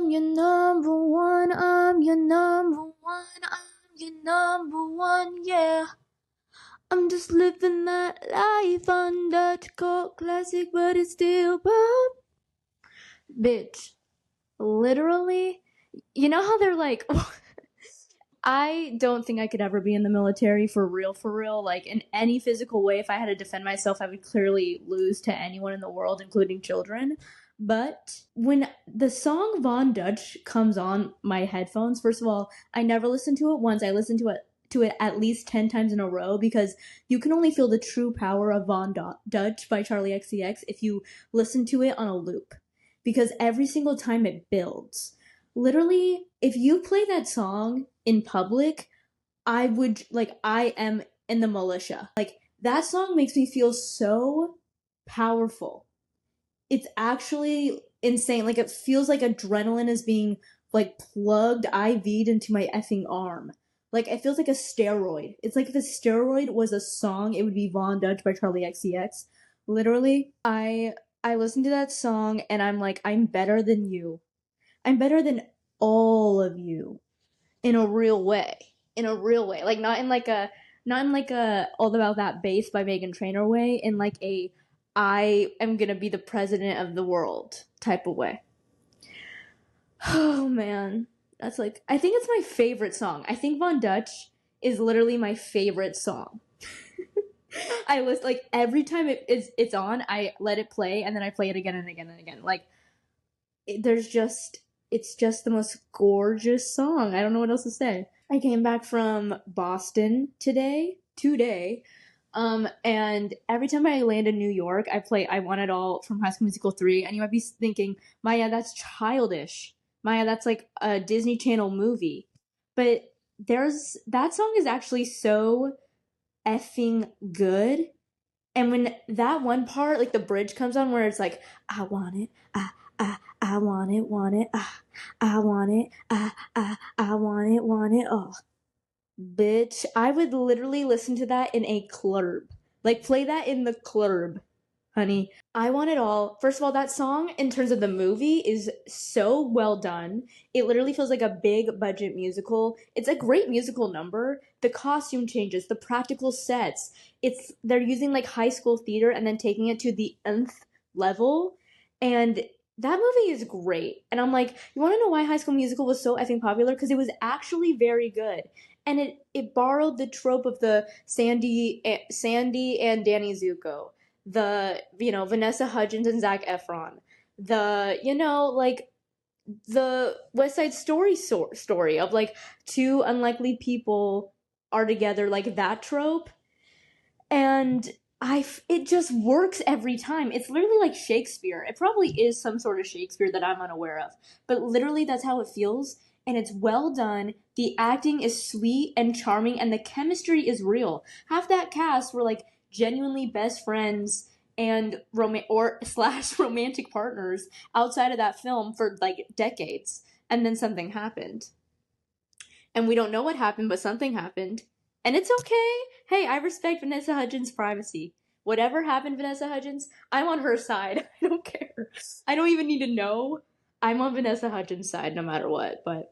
I'm your number one, I'm your number one, I'm your number one, yeah. I'm just living that life on Dutch cult classic, but it's still pop. Bitch, literally, you know how they're like, I don't think I could ever be in the military for real, like in any physical way. If I had to defend myself, I would clearly lose to anyone in the world, including children. But when the song Von Dutch comes on my headphones, first of all, I never listened to it once. I listened to it at least 10 times in a row because you can only feel the true power of Von Dutch by Charlie XCX if you listen to it on a loop. Because every single time it builds. Literally, if you play that song in public, I am in the militia. Like, that song makes me feel so powerful. It's actually insane. Like, it feels like adrenaline is being, like, plugged, IV'd into my effing arm. Like, it feels like a steroid. It's like if a steroid was a song, it would be Von Dutch by Charlie XCX. Literally, I listen to that song and I'm like, I'm better than you. I'm better than all of you in a real way. In a real way. Like not in like a All About That Bass by Meghan Trainor way, in like a I am gonna be the president of the world type of way. Oh man. That's like, I think it's my favorite song. I think Von Dutch is literally my favorite song. I list like every time it's on, I let it play and then I play it again and again and again. Like it's just the most gorgeous song. I don't know what else to say. I came back from Boston today, and every time I land in New York, I play I Want It All from High School Musical 3, and you might be thinking, Maya, that's childish. Maya, that's like a Disney Channel movie. But that song is actually so effing good. And when that one part, like the bridge comes on where it's like, I want it, I want it, I want it, I want it, oh. Bitch, I would literally listen to that in a club. Like, play that in the club, honey. I Want It All. First of all, that song, in terms of the movie, is so well done. It literally feels like a big budget musical. It's a great musical number. The costume changes, the practical sets. They're using like high school theater and then taking it to the nth level. And that movie is great. And I'm like, you want to know why High School Musical was so effing popular? Because it was actually very good. And it borrowed the trope of the Sandy and Danny Zuko, the Vanessa Hudgens and Zac Efron, the like the West Side story of like two unlikely people are together, like that trope. And it just works every time. It's literally like Shakespeare. It probably is some sort of Shakespeare that I'm unaware of, but literally that's how it feels. And it's well done. The acting is sweet and charming, and the chemistry is real. Half that cast were like genuinely best friends and romantic partners outside of that film for like decades. And then something happened. And we don't know what happened, but something happened. And it's okay. Hey, I respect Vanessa Hudgens' privacy. Whatever happened, Vanessa Hudgens, I'm on her side. I don't care. I don't even need to know. I'm on Vanessa Hudgens' side no matter what. But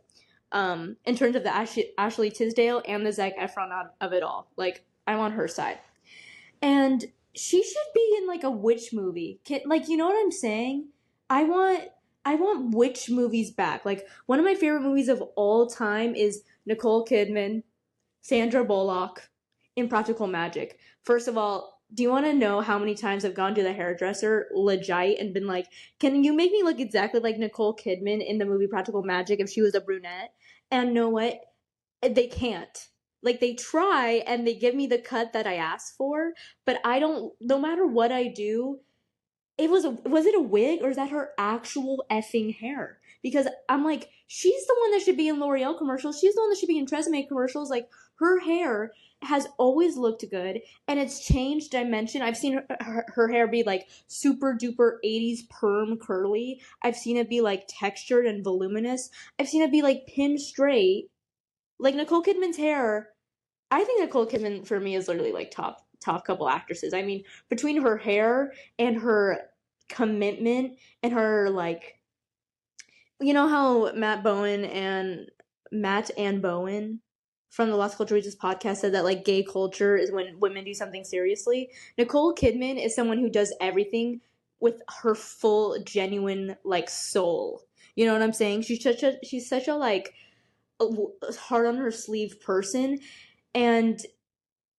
in terms of the Ashley Tisdale and the Zac Efron of it all, like, I'm on her side. And she should be in like a witch movie. Like, you know what I'm saying? I want witch movies back. Like, one of my favorite movies of all time is Nicole Kidman, Sandra Bullock, Impractical Magic. First of all, do you want to know how many times I've gone to the hairdresser legit and been like, can you make me look exactly like Nicole Kidman in the movie Practical Magic if she was a brunette? And know what? They can't. Like, they try and they give me the cut that I asked for, but I don't, no matter what I do, was it a wig or is that her actual effing hair? Because I'm like, she's the one that should be in L'Oreal commercials. She's the one that should be in Tresemme commercials. Like, her hair has always looked good, and it's changed dimension. I've seen her hair be like super duper 80s perm curly. I've seen it be like textured and voluminous. I've seen it be like pin straight. Like, Nicole Kidman's hair, I think Nicole Kidman for me is literally like top couple actresses. I mean, between her hair and her commitment and her like You know how Matt and Bowen from the Lost Culture Wars podcast said that like gay culture is when women do something seriously. Nicole Kidman is someone who does everything with her full genuine like soul. You know what I'm saying? She's such a like heart on her sleeve person, and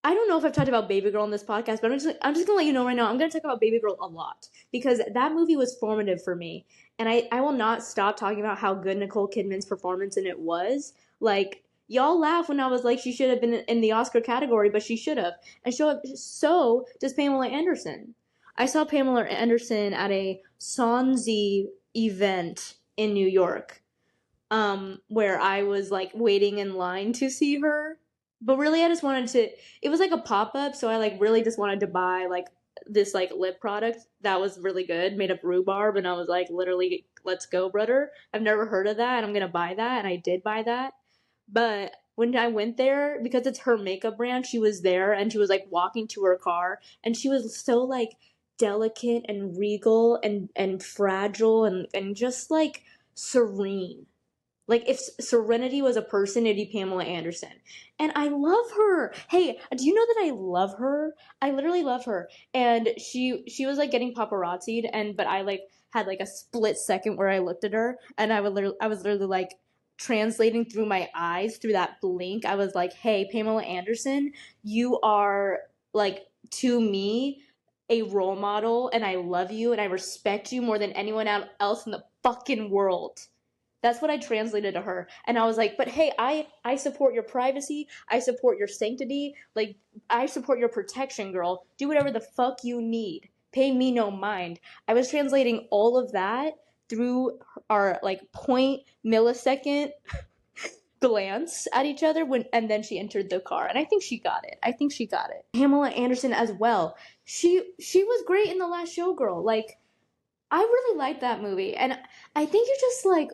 I don't know if I've talked about Baby Girl on this podcast, but I'm just gonna let you know right now. I'm gonna talk about Baby Girl a lot because that movie was formative for me, and I will not stop talking about how good Nicole Kidman's performance in it was. Like y'all laugh when I was like she should have been in the Oscar category, but she should have, and so does Pamela Anderson. I saw Pamela Anderson at a Swansea event in New York, where I was like waiting in line to see her. But really I just wanted to it was like a pop-up, so I like really just wanted to buy like this like lip product that was really good, made of rhubarb, and I was like literally let's go, brother. I've never heard of that and I'm gonna buy that, and I did buy that. But when I went there, because it's her makeup brand, she was there and she was like walking to her car and she was so like delicate and regal and fragile and just like serene. Like if Serenity was a person, it'd be Pamela Anderson. And I love her. Hey, do you know that I love her? I literally love her. And she was like getting paparazzied, and but I like had like a split second where I looked at her and I was literally like translating through my eyes through that blink. I was like, "Hey, Pamela Anderson, you are like to me a role model, and I love you and I respect you more than anyone else in the fucking world." That's what I translated to her. And I was like, but hey, I support your privacy. I support your sanctity. Like, I support your protection, girl. Do whatever the fuck you need. Pay me no mind. I was translating all of that through our like point millisecond glance at each other and then she entered the car. And I think she got it. I think she got it. Pamela Anderson as well. She was great in The Last Showgirl. Like, I really liked that movie. And I think you just like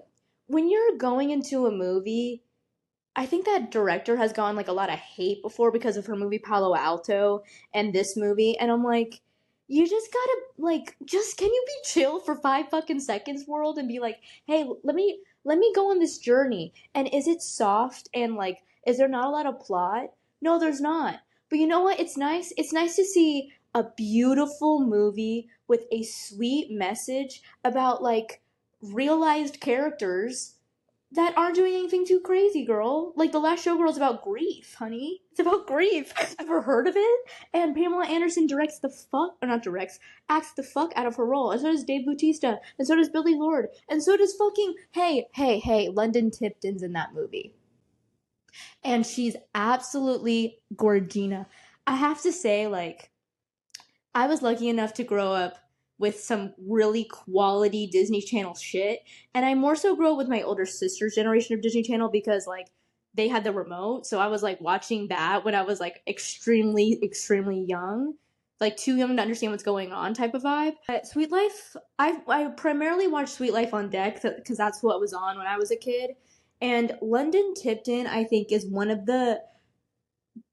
when you're going into a movie, I think that director has gotten like a lot of hate before because of her movie Palo Alto and this movie. And I'm like, you just gotta like just can you be chill for 5 fucking seconds, world, and be like, hey, let me go on this journey. And is it soft and like is there not a lot of plot? No, there's not. But you know what? It's nice. It's nice to see a beautiful movie with a sweet message about like realized characters that aren't doing anything too crazy, girl. Like, The Last Showgirl is about grief, honey. It's about grief. Ever heard of it? And Pamela Anderson directs the fuck, or not directs, acts the fuck out of her role. And so does Dave Bautista. And so does Billy Lord. And so does fucking, hey, London Tipton's in that movie. And she's absolutely gorgina. I have to say, like, I was lucky enough to grow up with some really quality Disney Channel shit, and I more so grew up with my older sister's generation of Disney Channel because like they had the remote, so I was like watching that when I was like extremely young, like too young to understand what's going on type of vibe. Sweet Life, I primarily watched Sweet Life on Deck because that's what was on when I was a kid, and London Tipton I think is one of the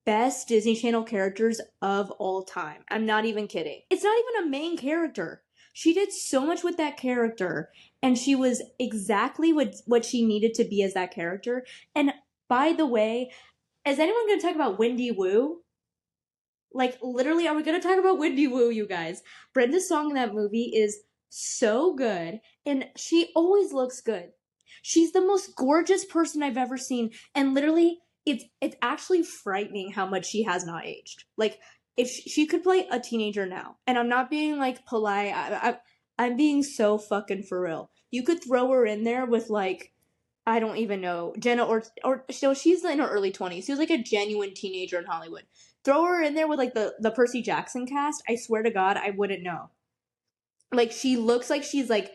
best Disney Channel characters of all time. I'm not even kidding. It's not even a main character. She did so much with that character, and she was exactly what she needed to be as that character. And by the way, is anyone going to talk about Wendy Wu? Like, literally, are we going to talk about Wendy Wu, you guys? Brenda Song in that movie is so good, and she always looks good. She's the most gorgeous person I've ever seen, and literally, it's actually frightening how much she has not aged. Like, if she could play a teenager now, and I'm not being like polite, I'm being so fucking for real. You could throw her in there with like I don't even know Jenna or so she's in her early 20s. She was like a genuine teenager in Hollywood. Throw her in there with like the Percy Jackson cast. I swear to God, I wouldn't know. Like she looks like she's like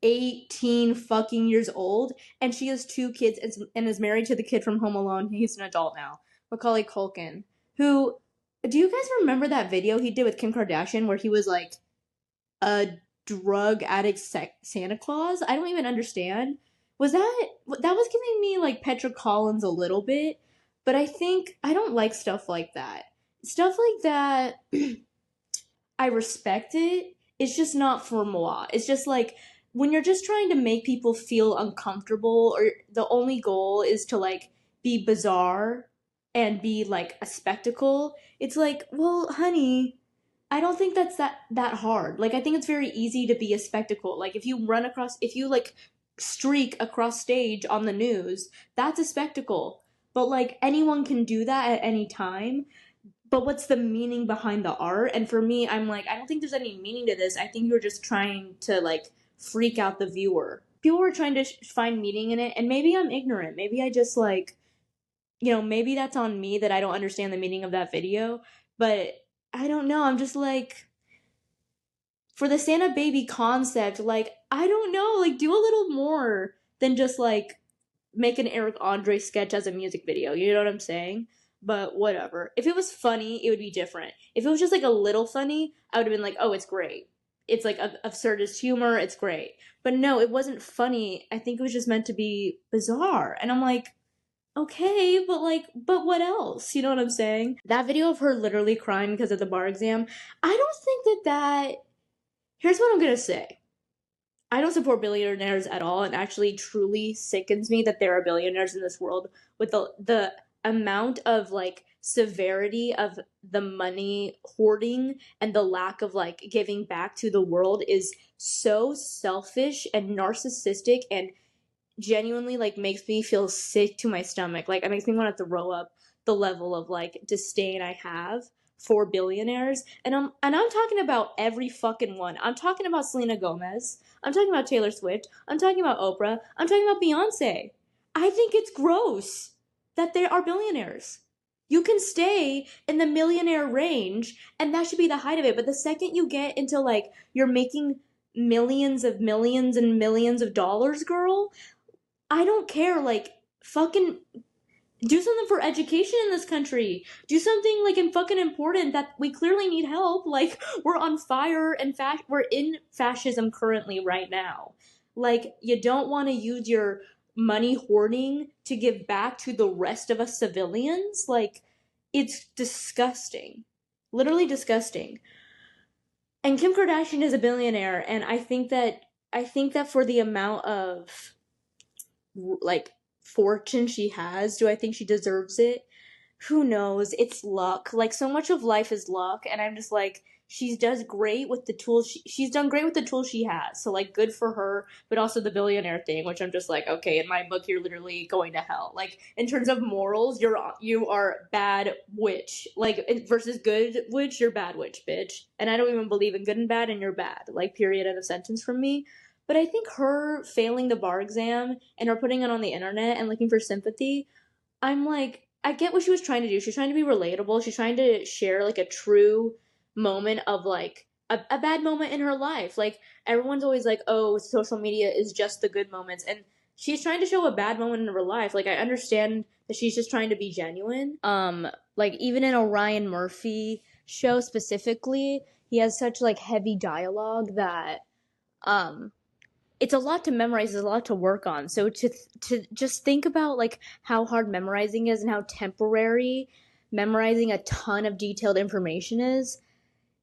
18 fucking years old, and she has 2 kids and is married to the kid from Home Alone. He's an adult now, Macaulay Culkin. Who do you guys remember that video he did with Kim Kardashian where he was like a drug addict Santa Claus? I don't even understand. That was giving me like Petra Collins a little bit, but I think I don't like stuff like that. Stuff like that I respect it. It's just not for moi. It's just like when you're just trying to make people feel uncomfortable, or the only goal is to like be bizarre and be like a spectacle, it's like, well, honey, I don't think that's that hard. Like I think it's very easy to be a spectacle. Like if you like streak across stage on the news, that's a spectacle. But like anyone can do that at any time. But what's the meaning behind the art? And for me, I'm like, I don't think there's any meaning to this. I think you're just trying to like freak out the viewer. People were trying to find meaning in it, and maybe I'm ignorant. Maybe I just like, maybe that's on me that I don't understand the meaning of that video. But I don't know. I'm just like, for the Santa baby concept, like, I don't know, like, do a little more than just like make an Eric Andre sketch as a music video. You know what I'm saying? But whatever. If it was funny, it would be different. If it was just like a little funny, I would have been like, oh, it's great. It's like absurdist humor. It's great. But no, it wasn't funny. I think it was just meant to be bizarre. And I'm like, okay, but what else? You know what I'm saying? That video of her literally crying because of the bar exam, I don't think that. Here's what I'm gonna say. I don't support billionaires at all, and actually truly sickens me that there are billionaires in this world with the amount of like severity of the money hoarding and the lack of like giving back to the world is so selfish and narcissistic, and genuinely like makes me feel sick to my stomach. Like it makes me want to throw up the level of like disdain I have for billionaires. And I'm talking about every fucking one. I'm talking about Selena Gomez. I'm talking about Taylor Swift. I'm talking about Oprah. I'm talking about Beyonce. I think it's gross that they are billionaires. You can stay in the millionaire range and that should be the height of it. But the second you get into like you're making millions and millions of dollars, girl, I don't care. Like, fucking do something for education in this country. Do something like fucking important that we clearly need help. Like, we're on fire and we're in fascism currently right now. Like, you don't want to use your money hoarding to give back to the rest of us civilians. Like, it's disgusting. Literally disgusting. And Kim Kardashian is a billionaire, and I think that for the amount of like fortune she has, do I think she deserves it? Who knows? It's luck. Like so much of life is luck, and I'm just like she does great with the tools she's done great with the tools she has. So like good for her, but also the billionaire thing, which I'm just like, okay, in my book you're literally going to hell. Like in terms of morals, you are bad witch. Like versus good witch, you're bad witch, bitch. And I don't even believe in good and bad, and you're bad. Like period, end of sentence from me. But I think her failing the bar exam and her putting it on the internet and looking for sympathy, I'm like, I get what she was trying to do. She's trying to be relatable. She's trying to share like a true moment of like a bad moment in her life. Like everyone's always like, oh, social media is just the good moments. And she's trying to show a bad moment in her life. Like I understand that she's just trying to be genuine. Like even in a Ryan Murphy show specifically, he has such like heavy dialogue that um it's a lot to memorize, it's a lot to work on. So to just think about like how hard memorizing is and how temporary memorizing a ton of detailed information is.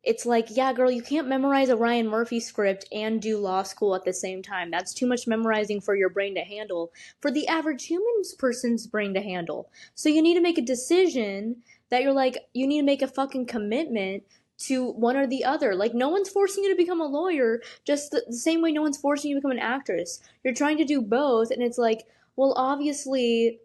It's like, yeah, girl, you can't memorize a Ryan Murphy script and do law school at the same time. That's too much memorizing for your brain to handle, for the average human person's brain to handle. So you need to make a decision that you're like, you need to make a fucking commitment to one or the other. Like, no one's forcing you to become a lawyer, just the same way no one's forcing you to become an actress. You're trying to do both, and it's like, well, obviously,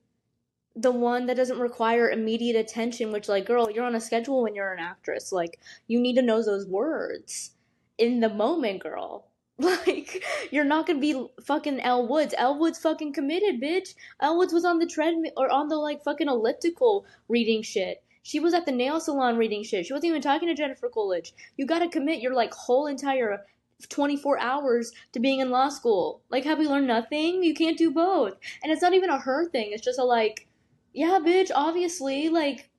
the one that doesn't require immediate attention, which like girl, you're on a schedule when you're an actress, like you need to know those words in the moment, girl. Like you're not gonna be fucking Elle Woods. Elle Woods fucking committed, bitch. Elle Woods was on the treadmill or on the like fucking elliptical reading shit. She was at the nail salon reading shit. She wasn't even talking to Jennifer Coolidge. You gotta commit your like whole entire 24 hours to being in law school. Like, have we learned nothing? You can't do both. And it's not even a her thing. It's just a like, yeah, bitch, obviously, like,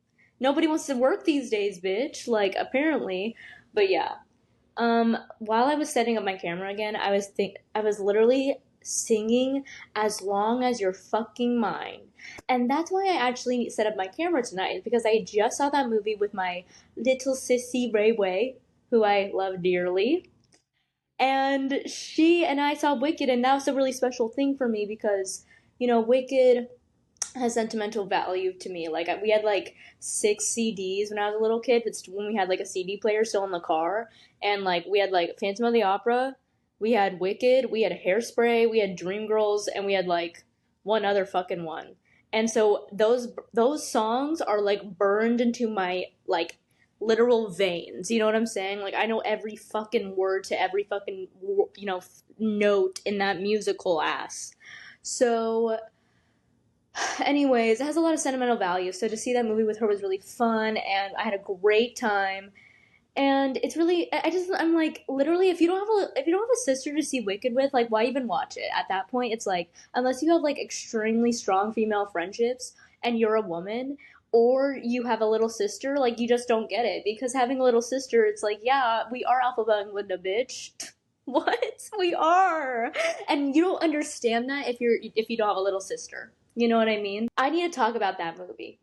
nobody wants to work these days, bitch. Like, apparently. But yeah. While I was setting up my camera again, I was literally singing As Long as You're Fucking Mine. And that's why I actually set up my camera tonight, because I just saw that movie with my little sissy Ray Way, who I love dearly. And she and I saw Wicked, and that was a really special thing for me because, Wicked has sentimental value to me. Like we had like 6 CDs when I was a little kid. It's when we had like a CD player still in the car, and like we had like Phantom of the Opera, we had Wicked, we had Hairspray, we had Dreamgirls, and we had like one other fucking one. And so those songs are like burned into my like literal veins. You know what I'm saying? Like I know every fucking word to every fucking note in that musical ass. So anyways, it has a lot of sentimental value. So to see that movie with her was really fun, and I had a great time. And it's really, I'm like, literally, if you don't have a sister to see Wicked with, like, why even watch it? At that point, it's like, unless you have like extremely strong female friendships and you're a woman, or you have a little sister, like, you just don't get it. Because having a little sister, it's like, yeah, we are Alphaba and Linda, bitch. What? We are. And you don't understand that if you don't have a little sister. You know what I mean? I need to talk about that movie.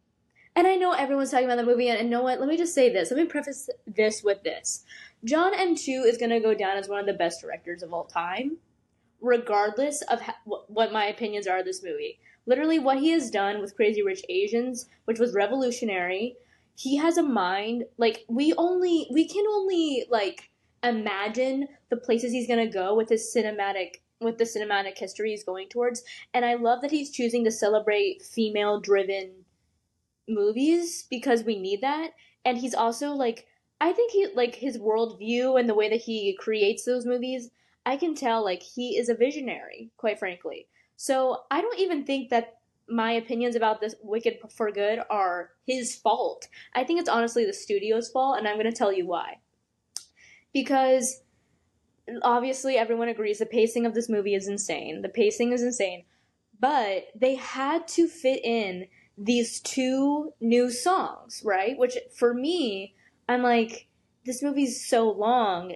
And I know everyone's talking about the movie, and you know what? Let me just say this. Let me preface this with this. John M. Chu is going to go down as one of the best directors of all time, regardless of what my opinions are of this movie. Literally, what he has done with Crazy Rich Asians, which was revolutionary, he has a mind. Like we can only like imagine the places he's going to go with the cinematic history he's going towards. And I love that he's choosing to celebrate female driven movies because we need that. And he's also like, I think he like his worldview and the way that he creates those movies, I can tell like he is a visionary, quite frankly. So I don't even think that my opinions about this Wicked for Good are his fault. I think it's honestly the studio's fault, and I'm going to tell you why. Because obviously everyone agrees the pacing of this movie is insane. The pacing is insane. But they had to fit in these two new songs, right? Which for me, I'm like, this movie's so long,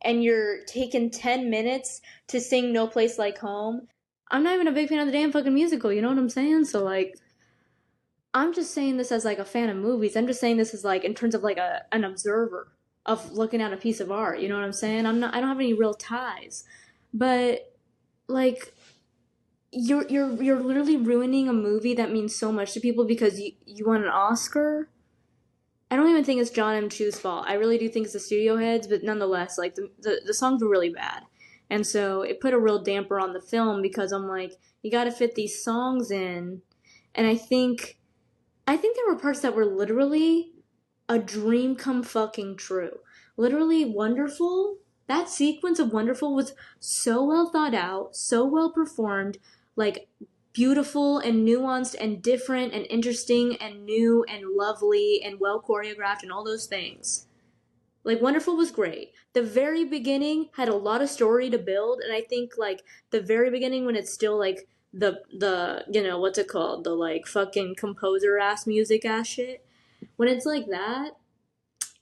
and you're taking 10 minutes to sing No Place Like Home. I'm not even a big fan of the damn fucking musical, you know what I'm saying? So, like, I'm just saying this as like a fan of movies. I'm just saying this as like in terms of like an observer of looking at a piece of art, you know what I'm saying? I don't have any real ties. But like you're literally ruining a movie that means so much to people because you want an Oscar. I don't even think it's John M. Chu's fault. I really do think it's the studio heads, but nonetheless, like the songs were really bad, and so it put a real damper on the film because I'm like, you got to fit these songs in, and I think there were parts that were literally a dream come fucking true. Literally Wonderful. That sequence of Wonderful was so well thought out, so well performed, like beautiful and nuanced and different and interesting and new and lovely and well choreographed and all those things. Like Wonderful was great. The very beginning had a lot of story to build, and I think like the very beginning when it's still like the what's it called, the like fucking composer ass music ass shit, when it's like that,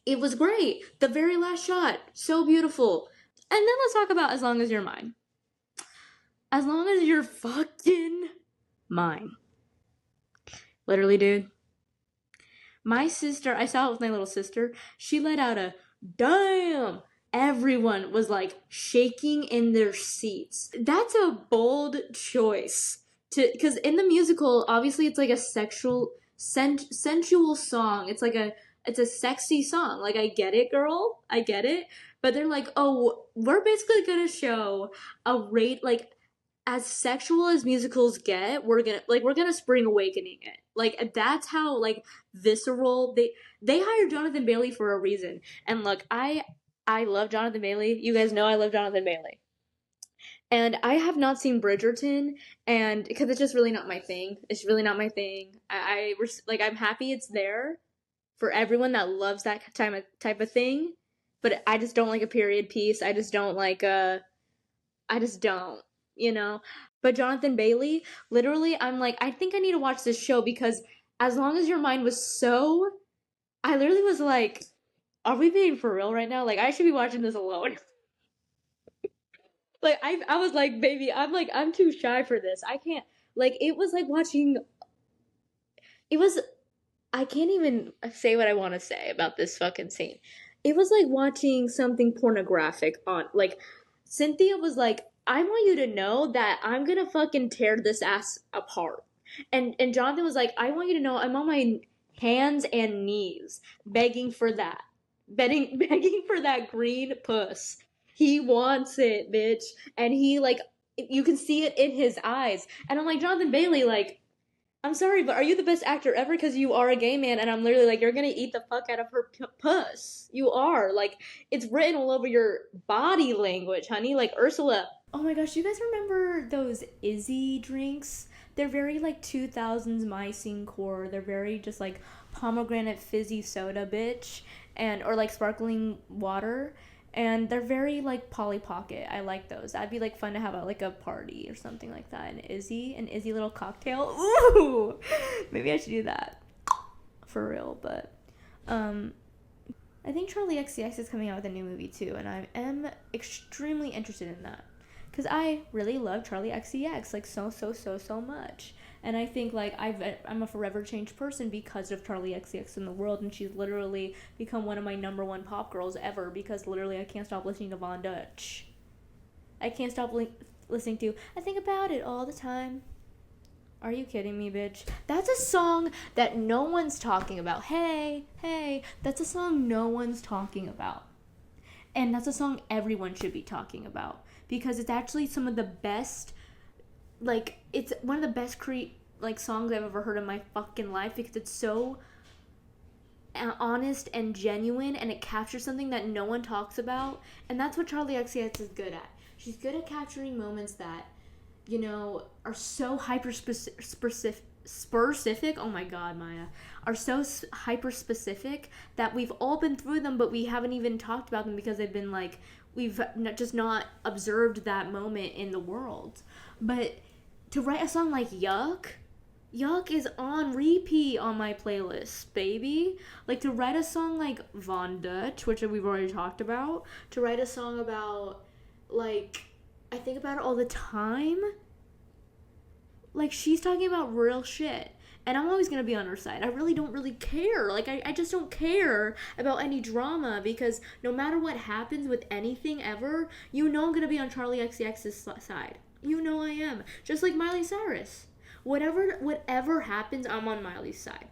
it was great. The very last shot, so beautiful. And then let's talk about As Long As You're Mine. As long as you're fucking mine. Literally, dude. My sister, I saw it with my little sister, she let out a damn. Everyone was like shaking in their seats. That's a bold choice. Because in the musical, obviously it's like a sensual song. It's a sexy song. Like, I get it, girl. I get it. But they're like, oh, we're basically gonna show a rate, like, as sexual as musicals get, we're gonna Spring Awakening it. Like that's how like visceral they hired Jonathan Bailey for a reason. And look, I love Jonathan Bailey. You guys know I love Jonathan Bailey. And I have not seen Bridgerton, and because it's just really not my thing. It's really not my thing. Like I'm happy it's there for everyone that loves that type of thing, but I just don't like a period piece. I just don't like I just don't, you know? But Jonathan Bailey, literally, I'm like, I think I need to watch this show because As Long As Your Mind was so. I literally was like, are we being for real right now? Like, I should be watching this alone. Like, I was like, baby, I'm too shy for this. I can't. Like, it was like watching. It was. I can't even say what I want to say about this fucking scene. It was like watching something pornographic on like Cynthia was like, I want you to know that I'm gonna fucking tear this ass apart. And Jonathan was like, I want you to know I'm on my hands and knees begging for that. Begging for that green puss. He wants it, bitch. And he like you can see it in his eyes. And I'm like, Jonathan Bailey, like, I'm sorry, but are you the best actor ever? Because you are a gay man, and I'm literally like, you're gonna eat the fuck out of her puss. You are like, it's written all over your body language, honey. Like Ursula. Oh my gosh, do you guys remember those Izzy drinks? They're very like 2000s Mycene core. They're very just like pomegranate fizzy soda, bitch, and or like sparkling water, and they're very like Polly Pocket. I like those. That'd be like fun to have at like a party or something like that. An Izzy little cocktail. Ooh, maybe I should do that for real. But I think Charlie XCX is coming out with a new movie too, and I am extremely interested in that because I really love Charlie XCX like so much. And I think like I'm a forever changed person because of Charlie XCX in the world, and she's literally become one of my number one pop girls ever because literally I can't stop listening to Von Dutch. I can't stop listening to I Think About It All the Time. Are you kidding me, bitch? That's a song that no one's talking about. Hey, that's a song no one's talking about. And that's a song everyone should be talking about because it's actually some of the best, like, it's one of the best like songs I've ever heard in my fucking life because it's so honest and genuine, and it captures something that no one talks about, and that's what Charlie XCX is good at. She's good at capturing moments that, you know, are so hyper specific. Oh my god, Maya, are so hyper specific that we've all been through them, but we haven't even talked about them because they've been like we've just not observed that moment in the world. But to write a song like Yuck is on repeat on my playlist, baby. Like, to write a song like Von Dutch, which we've already talked about, to write a song about, like, I Think About It All the Time. Like, she's talking about real shit. And I'm always going to be on her side. I really don't really care. Like, I just don't care about any drama because no matter what happens with anything ever, you know I'm going to be on Charli XCX's side. You know I am. Just like Miley Cyrus. Whatever happens, I'm on Miley's side.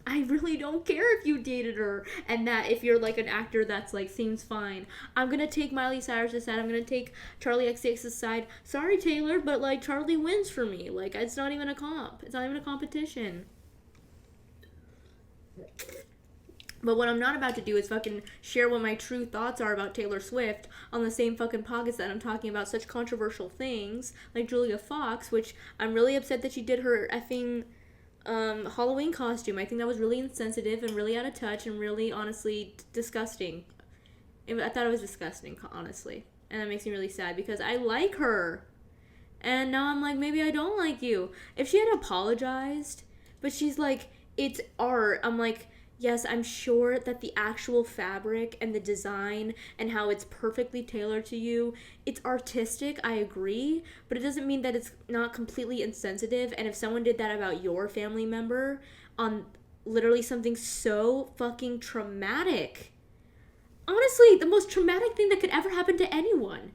I really don't care if you dated her and that if you're like an actor that's like seems fine. I'm gonna take Miley Cyrus's side. I'm gonna take Charli XCX's side. Sorry, Taylor, but like Charli wins for me. Like it's not even a comp. It's not even a competition. But what I'm not about to do is fucking share what my true thoughts are about Taylor Swift on the same fucking pockets that I'm talking about such controversial things like Julia Fox, which I'm really upset that she did her effing Halloween costume. I think that was really insensitive and really out of touch and really honestly disgusting. I thought it was disgusting, honestly. And that makes me really sad because I like her. And now I'm like, maybe I don't like you. If she had apologized, but she's like, it's art. I'm like, yes, I'm sure that the actual fabric and the design and how it's perfectly tailored to you, it's artistic, I agree, but it doesn't mean that it's not completely insensitive. And if someone did that about your family member on literally something so fucking traumatic, honestly, the most traumatic thing that could ever happen to anyone.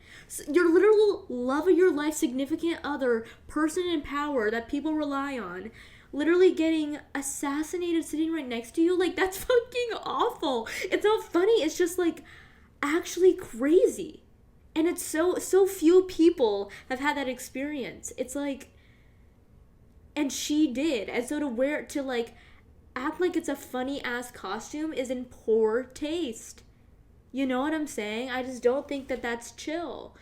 Your literal love of your life, significant other, person in power that people rely on, literally getting assassinated sitting right next to you, like, that's fucking awful. It's not funny, it's just, like, actually crazy. And it's so few people have had that experience. It's like, and she did. And so to, like, act like it's a funny-ass costume is in poor taste. You know what I'm saying? I just don't think that that's chill.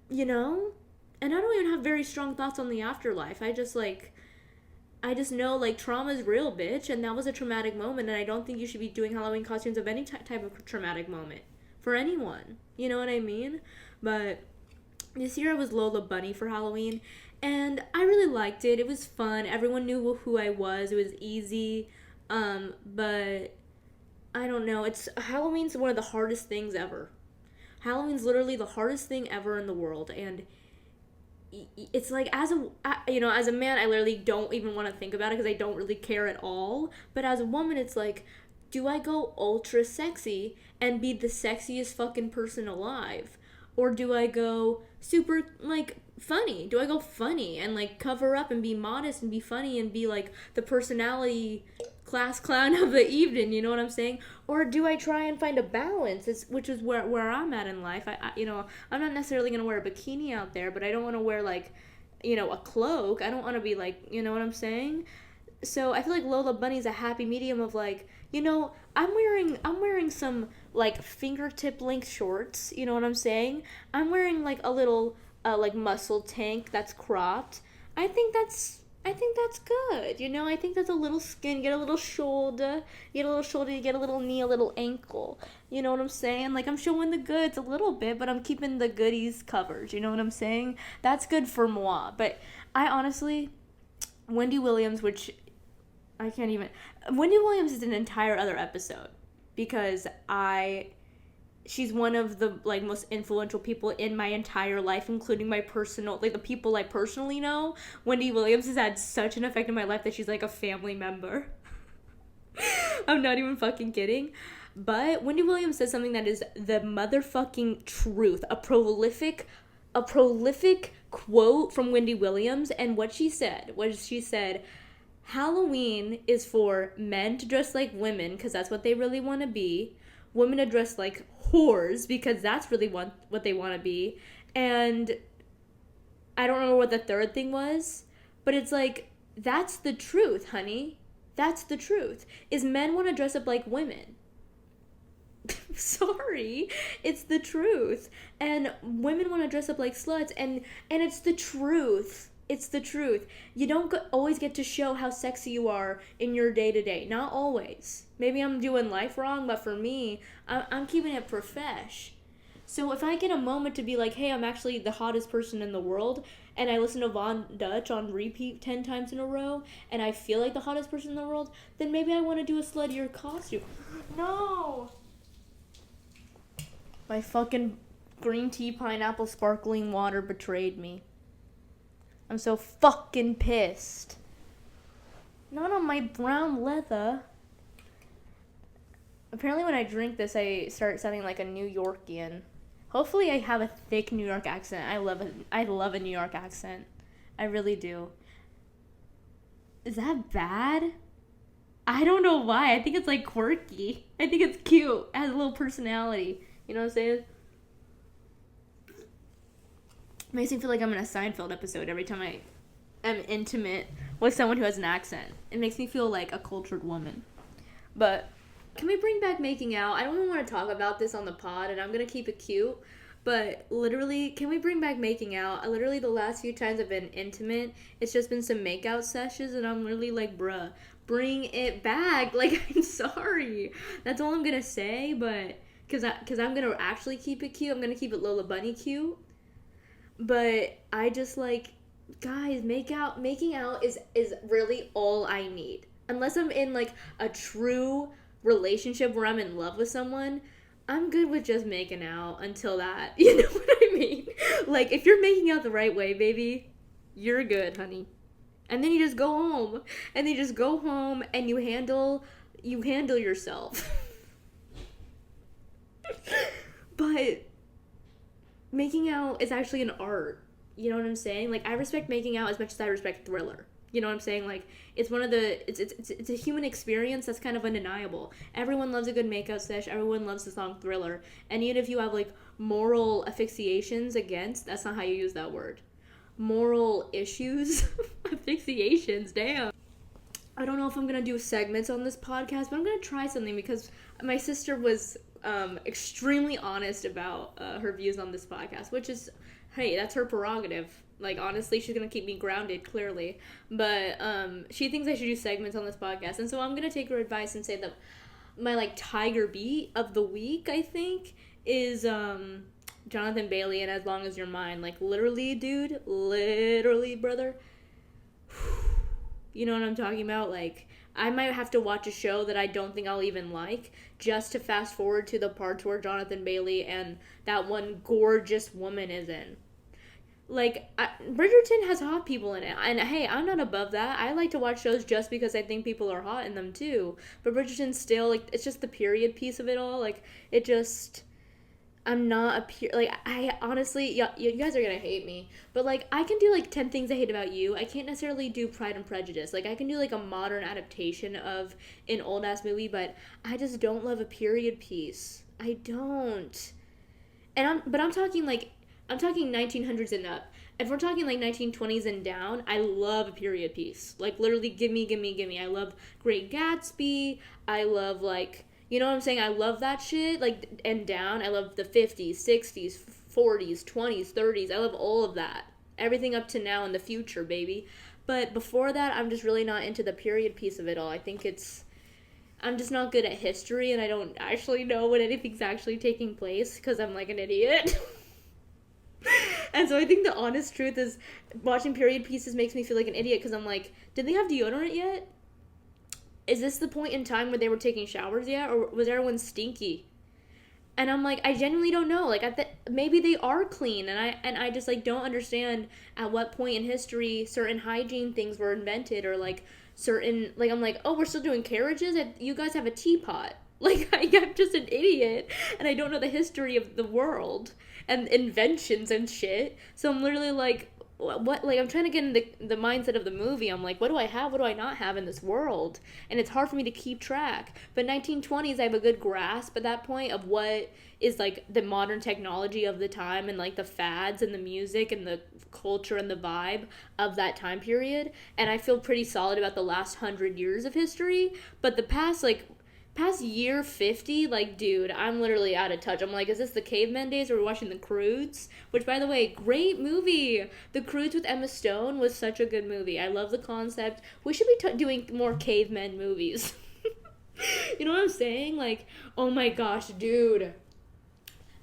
You know? And I don't even have very strong thoughts on the afterlife. I just know, like, trauma is real, bitch, and that was a traumatic moment, and I don't think you should be doing Halloween costumes of any type of traumatic moment. For anyone. You know what I mean? But this year I was Lola Bunny for Halloween, and I really liked it. It was fun. Everyone knew who I was. It was easy. But I don't know. Halloween's one of the hardest things ever. Halloween's literally the hardest thing ever in the world, and it's like as a man, I literally don't even want to think about it because I don't really care at all. But as a woman, it's like do I go ultra sexy and be the sexiest fucking person alive? Or do I go super, like, funny? Do I go funny and, like, cover up and be modest and be funny and be, like, the personality class clown of the evening, you know what I'm saying? Or do I try and find a balance, which is where I'm at in life. I'm not necessarily going to wear a bikini out there, but I don't want to wear, like, a cloak. I don't want to be, like, you know what I'm saying? So I feel like Lola Bunny's a happy medium of, like, I'm wearing some, like, fingertip length shorts, you know what I'm saying? I'm wearing, like, a little like muscle tank that's cropped. I think that's good. I think that's a little skin, get a little shoulder, you get a little knee, a little ankle. You know what I'm saying? Like, I'm showing the goods a little bit, but I'm keeping the goodies covered. You know what I'm saying? That's good for moi. But I honestly, Wendy Williams, which I can't even. Wendy Williams is an entire other episode because she's one of the, like, most influential people in my entire life, including my personal, like, the people I personally know. Wendy Williams has had such an effect in my life that she's like a family member. I'm not even fucking kidding. But Wendy Williams says something that is the motherfucking truth. A prolific quote from Wendy Williams, and what she said Halloween is for men to dress like women because that's what they really want to be, women to dress like whores because that's really what they want to be, and I don't remember what the third thing was, but it's like, that's the truth, honey. That's the truth, is men want to dress up like women. Sorry, it's the truth. And women want to dress up like sluts, and it's the truth. It's the truth. You don't always get to show how sexy you are in your day-to-day. Not always. Maybe I'm doing life wrong, but for me, I'm keeping it profesh. So if I get a moment to be like, hey, I'm actually the hottest person in the world, and I listen to Von Dutch on repeat 10 times in a row, and I feel like the hottest person in the world, then maybe I want to do a sluttier costume. No! My fucking green tea pineapple sparkling water betrayed me. I'm so fucking pissed. Not on my brown leather. Apparently when I drink this, I start sounding like a New Yorkian. Hopefully I have a thick New York accent. I love a New York accent. I really do. Is that bad? I don't know why. I think it's, like, quirky. I think it's cute. It has a little personality. You know what I'm saying? Makes me feel like I'm in a Seinfeld episode every time I am intimate with someone who has an accent. It makes me feel like a cultured woman. But can we bring back making out? I don't even want to talk about this on the pod, and I'm going to keep it cute. But literally, can we bring back making out? Literally, the last few times I've been intimate, it's just been some makeout sessions, and I'm really like, bruh, bring it back. Like, I'm sorry. That's all I'm going to say, but because I'm going to actually keep it cute. I'm going to keep it Lola Bunny cute. But I just, like, guys, making out is really all I need. Unless I'm in, like, a true relationship where I'm in love with someone, I'm good with just making out until that. You know what I mean? Like, if you're making out the right way, baby, you're good, honey. And then you just go home. And then you just go home and you handle yourself. But making out is actually an art. You know what I'm saying? Like, I respect making out as much as I respect Thriller. You know what I'm saying? Like, it's one of the, it's a human experience that's kind of undeniable. Everyone loves a good makeout sesh. Everyone loves the song Thriller. And even if you have, like, moral asphyxiations against, that's not how you use that word. Moral issues? Asphyxiations, damn. I don't know if I'm going to do segments on this podcast, but I'm going to try something because my sister was extremely honest about her views on this podcast, which is, hey, that's her prerogative. Like, honestly, she's gonna keep me grounded, clearly, but she thinks I should do segments on this podcast, and so I'm gonna take her advice and say that my, like, tiger beat of the week, I think, is Jonathan Bailey and As Long As You're Mine. Like, literally, dude, brother, you know what I'm talking about? Like, I might have to watch a show that I don't think I'll even like just to fast forward to the parts where Jonathan Bailey and that one gorgeous woman is in. Bridgerton has hot people in it, and hey, I'm not above that. I like to watch shows just because I think people are hot in them too. But Bridgerton still, like, it's just the period piece of it all. Like, it just, I'm not I honestly, yeah, you guys are gonna hate me, but like, I can do like 10 things I hate about you. I can't necessarily do Pride and Prejudice. Like, I can do like a modern adaptation of an old ass movie, but I just don't love a period piece. I don't. I'm talking like, I'm talking 1900s and up. If we're talking like 1920s and down, I love a period piece. Like, literally, give me, give me, give me. I love Great Gatsby. I love, like, you know what I'm saying? I love that shit. Like, and down. I love the 50s, 60s, 40s, 20s, 30s. I love all of that. Everything up to now and the future, baby. But before that, I'm just really not into the period piece of it all. I think it's, I'm just not good at history, and I don't actually know when anything's actually taking place because I'm like an idiot. And so I think the honest truth is, watching period pieces makes me feel like an idiot because I'm like, did they have deodorant yet? Is this the point in time where they were taking showers yet, or was everyone stinky? And I'm like, I genuinely don't know. Like, maybe they are clean, and I just like don't understand at what point in history certain hygiene things were invented, or like certain, like, I'm like, oh, we're still doing carriages. You guys have a teapot. Like, I'm just an idiot, and I don't know the history of the world and inventions and shit. So I'm literally like, what? Like, I'm trying to get in the mindset of the movie. I'm like, what do I have? What do I not have in this world? And it's hard for me to keep track. But 1920s, I have a good grasp at that point of what is like the modern technology of the time, and like the fads and the music and the culture and the vibe of that time period. And I feel pretty solid about the last 100 years of history. But the past year 50, like, dude, I'm literally out of touch. I'm like, is this the caveman days, or we're watching The Croods? Which, by the way, great movie. The Croods with Emma Stone was such a good movie. I love the concept. We should be doing more cavemen movies. You know what I'm saying? Like, oh my gosh, dude.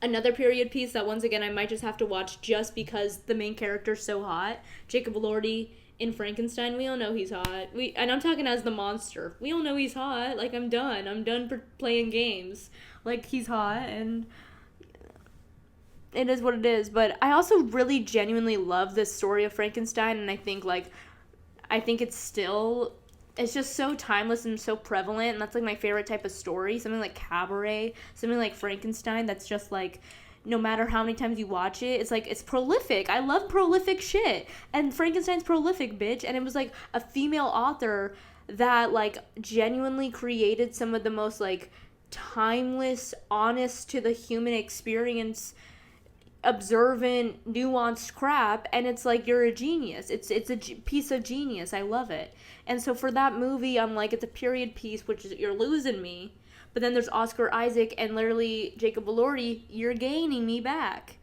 Another period piece that, once again, I might just have to watch just because the main character's so hot. Jacob Elordi in Frankenstein. We all know he's hot. And I'm talking as the monster. We all know he's hot. Like, I'm done. I'm done playing games. Like, he's hot, and it is what it is. But I also really genuinely love this story of Frankenstein, and I think, like, it's still, it's just so timeless and so prevalent, and that's like my favorite type of story. Something like Cabaret, something like Frankenstein, that's just like, no matter how many times you watch it, it's like, it's prolific. I love prolific shit. And Frankenstein's prolific, bitch. And it was like a female author that like genuinely created some of the most like timeless, honest to the human experience, observant, nuanced crap. And it's like, you're a genius. It's a piece of genius. I love it. And so for that movie, I'm like, it's a period piece, which is, you're losing me. But then there's Oscar Isaac and literally Jacob Elordi. You're gaining me back.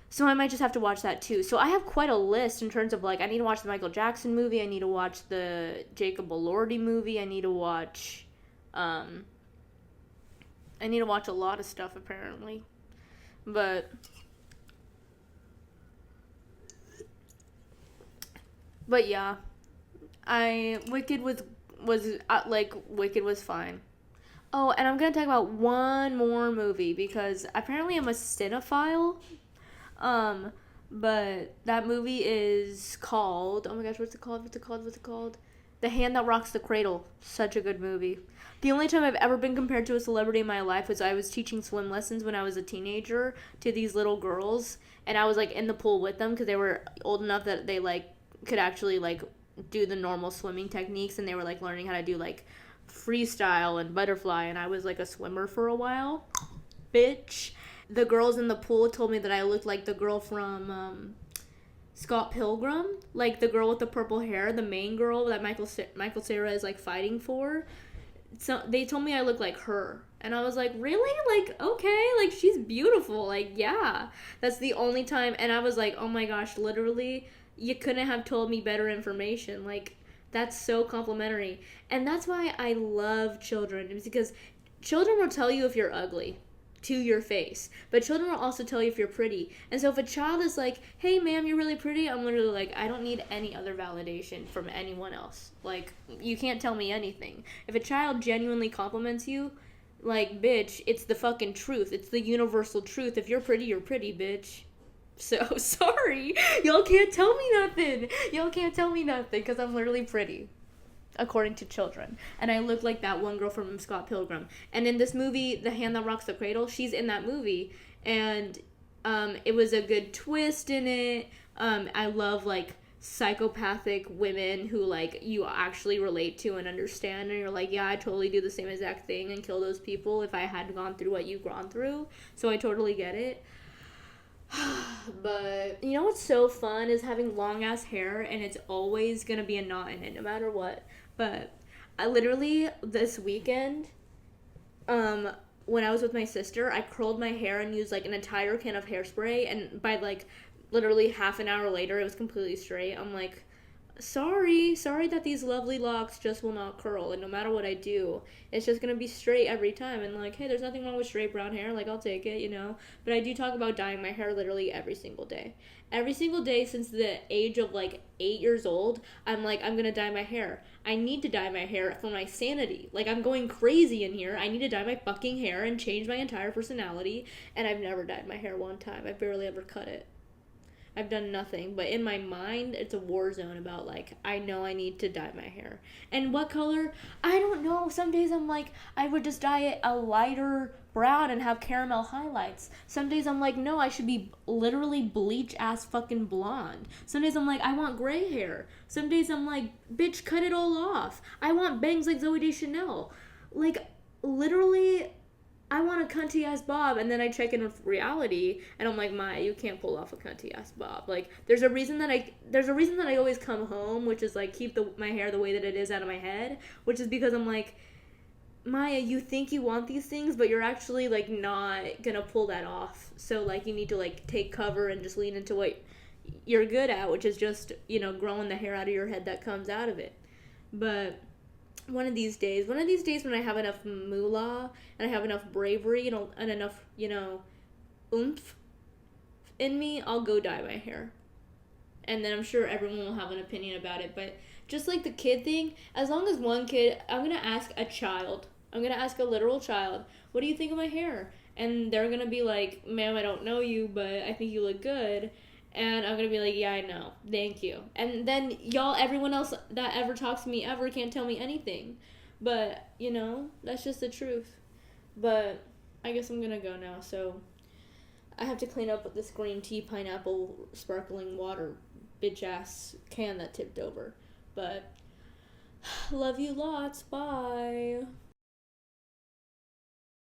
So I might just have to watch that too. So I have quite a list in terms of like, I need to watch the Michael Jackson movie. I need to watch the Jacob Elordi movie. I need to watch a lot of stuff apparently. But yeah, Wicked was Wicked was fine. Oh, and I'm gonna talk about one more movie because apparently I'm a cinephile. Um, but that movie is called, oh my gosh, what's it called? The Hand That Rocks the Cradle. Such a good movie. The only time I've ever been compared to a celebrity in my life was I was teaching swim lessons when I was a teenager to these little girls, and I was like in the pool with them because they were old enough that they like could actually like do the normal swimming techniques, and they were like learning how to do like freestyle and butterfly, and I was like a swimmer for a while. Bitch. The girls in the pool told me that I looked like the girl from Scott Pilgrim, like the girl with the purple hair, the main girl that Michael Cera is like fighting for. So they told me I look like her, and I was like, really? Like, okay, like she's beautiful, like, yeah. That's the only time. And I was like, oh my gosh, literally, you couldn't have told me better information. Like, that's so complimentary. And that's why I love children. It's because children will tell you if you're ugly to your face, but children will also tell you if you're pretty. And so if a child is like, hey ma'am, you're really pretty, I'm literally like, I don't need any other validation from anyone else. Like, you can't tell me anything. If a child genuinely compliments you, like, bitch, it's the fucking truth. It's the universal truth. If you're pretty, bitch. So sorry. Y'all can't tell me nothing. Y'all can't tell me nothing because I'm literally pretty, according to children. And I look like that one girl from Scott Pilgrim. And in this movie, The Hand That Rocks the Cradle, she's in that movie. And it was a good twist in it. I love, like, psychopathic women who, like, you actually relate to and understand. And you're like, yeah, I totally do the same exact thing and kill those people if I had gone through what you've gone through. So I totally get it. But you know what's so fun is having long ass hair and it's always gonna be a knot in it no matter what. But I literally this weekend, when I was with my sister, I curled my hair and used like an entire can of hairspray, and by like literally half an hour later it was completely straight. I'm like, sorry that these lovely locks just will not curl, and no matter what I do, it's just gonna be straight every time. And like, hey, there's nothing wrong with straight brown hair, like I'll take it, you know. But I do talk about dyeing my hair literally every single day since the age of like 8 years old. I'm like, I'm gonna dye my hair. I need to dye my hair for my sanity. Like, I'm going crazy in here. I need to dye my fucking hair and change my entire personality. And I've never dyed my hair one time. I barely ever cut it. I've done nothing, but in my mind, it's a war zone about, like, I know I need to dye my hair. And what color? I don't know. Some days I'm like, I would just dye it a lighter brown and have caramel highlights. Some days I'm like, no, I should be literally bleach-ass fucking blonde. Some days I'm like, I want gray hair. Some days I'm like, bitch, cut it all off. I want bangs like Zooey Deschanel. Like, literally, I want a cunty ass bob, and then I check in with reality, and I'm like, Maya, you can't pull off a cunty ass bob. Like, there's a reason that I always come home, which is like keep my hair the way that it is out of my head, which is because I'm like, Maya, you think you want these things, but you're actually like not gonna pull that off. So like, you need to like take cover and just lean into what you're good at, which is just, you know, growing the hair out of your head that comes out of it. But one of these days when I have enough moolah and I have enough bravery, you know, and enough, you know, oomph in me, I'll go dye my hair. And then I'm sure everyone will have an opinion about it. But just like the kid thing, as long as one kid, I'm going to ask a child, I'm going to ask a literal child, what do you think of my hair? And they're going to be like, ma'am, I don't know you, but I think you look good. And I'm gonna be like, yeah, I know. Thank you. And then y'all, everyone else that ever talks to me ever can't tell me anything. But, you know, that's just the truth. But I guess I'm gonna go now. So I have to clean up this green tea pineapple sparkling water bitch ass can that tipped over. But love you lots. Bye.